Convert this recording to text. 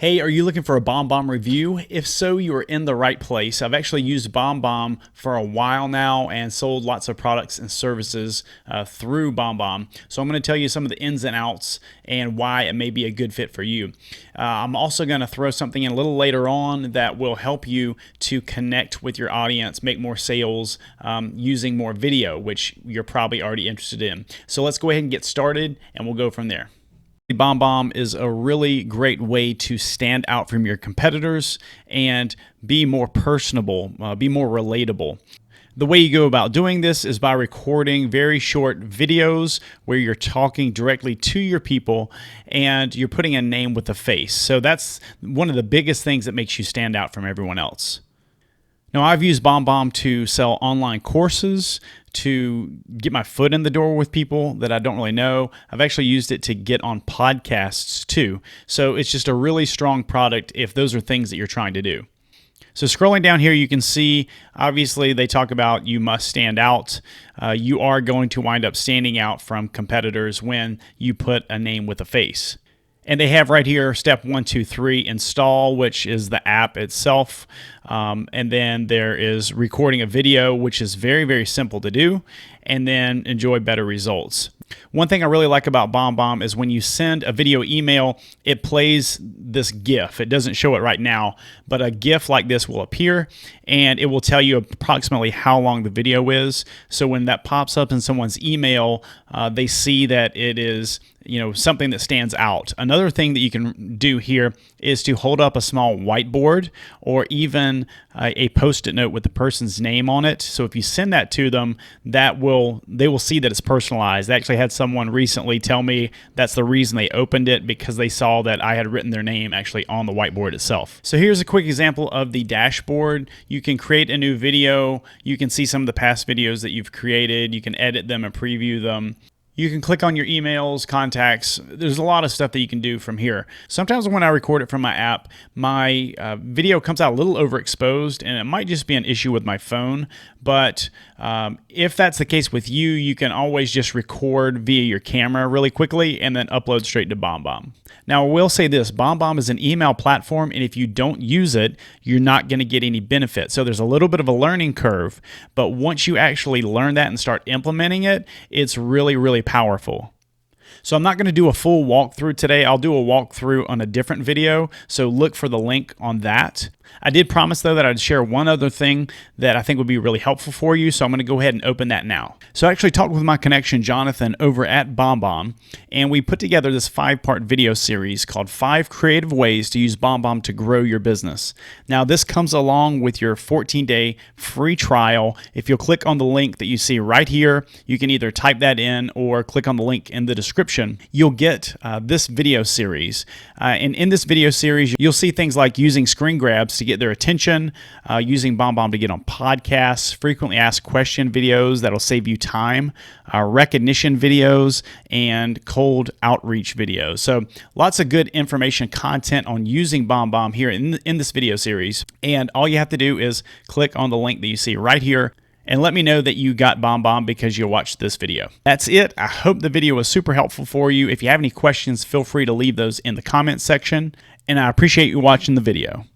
Hey, are you looking for a BombBomb review? If so, you are in the right place. I've actually used BombBomb for a while now and sold lots of products and services through BombBomb. So I'm going to tell you some of the ins and outs and why it may be a good fit for you. I'm also going to throw something in a little later on that will help you to connect with your audience, make more sales using more video, which you're probably already interested in. So let's go ahead and get started and we'll go from there. BombBomb is a really great way to stand out from your competitors and be more personable, be more relatable. The way you go about doing this is by recording very short videos where you're talking directly to your people and you're putting a name with a face. So that's one of the biggest things that makes you stand out from everyone else. Now, I've used BombBomb to sell online courses, to get my foot in the door with people that I don't really know. I've actually used it to get on podcasts too. So it's just a really strong product if those are things that you're trying to do. So scrolling down here, you can see, obviously, they talk about you must stand out. You are going to wind up standing out from competitors when you put a name with a face. And they have right here step 1, 2, 3, install, which is the app itself. And then there is recording a video, which is very, very simple to do. And then enjoy better results. One thing I really like about BombBomb is when you send a video email, it plays this GIF. It doesn't show it right now, but a GIF like this will appear and it will tell you approximately how long the video is. So when that pops up in someone's email, they see that it is something that stands out. Another thing that you can do here is to hold up a small whiteboard or even a post-it note with the person's name on it. So if you send that to them, they will see that it's personalized. I actually had someone recently tell me that's the reason they opened it, because they saw that I had written their name actually on the whiteboard itself. So here's a quick example of the dashboard. You can create a new video. You can see some of the past videos that you've created. You can edit them and preview them. You can click on your emails, contacts. There's a lot of stuff that you can do from here. Sometimes when I record it from my app, my video comes out a little overexposed, and it might just be an issue with my phone. But if that's the case with you, you can always just record via your camera really quickly and then upload straight to BombBomb. Now, I will say this, BombBomb is an email platform, and if you don't use it, you're not going to get any benefit. So there's a little bit of a learning curve, but once you actually learn that and start implementing it, it's really, really powerful. So I'm not going to do a full walkthrough today. I'll do a walkthrough on a different video, so look for the link on that. I did promise, though, that I'd share one other thing that I think would be really helpful for you, so I'm going to go ahead and open that now. So I actually talked with my connection, Jonathan, over at BombBomb, and we put together this 5-part video series called 5 Creative Ways to Use BombBomb to Grow Your Business. Now, this comes along with your 14-day free trial. If you'll click on the link that you see right here, you can either type that in or click on the link in the description. You'll get this video series. And in this video series, you'll see things like using screen grabs to get their attention, using BombBomb to get on podcasts, frequently asked question videos that'll save you time, recognition videos, and cold outreach videos. So lots of good information content on using BombBomb here in this video series. And all you have to do is click on the link that you see right here and let me know that you got BombBomb because you watched this video. That's it. I hope the video was super helpful for you. If you have any questions, feel free to leave those in the comments section. And I appreciate you watching the video.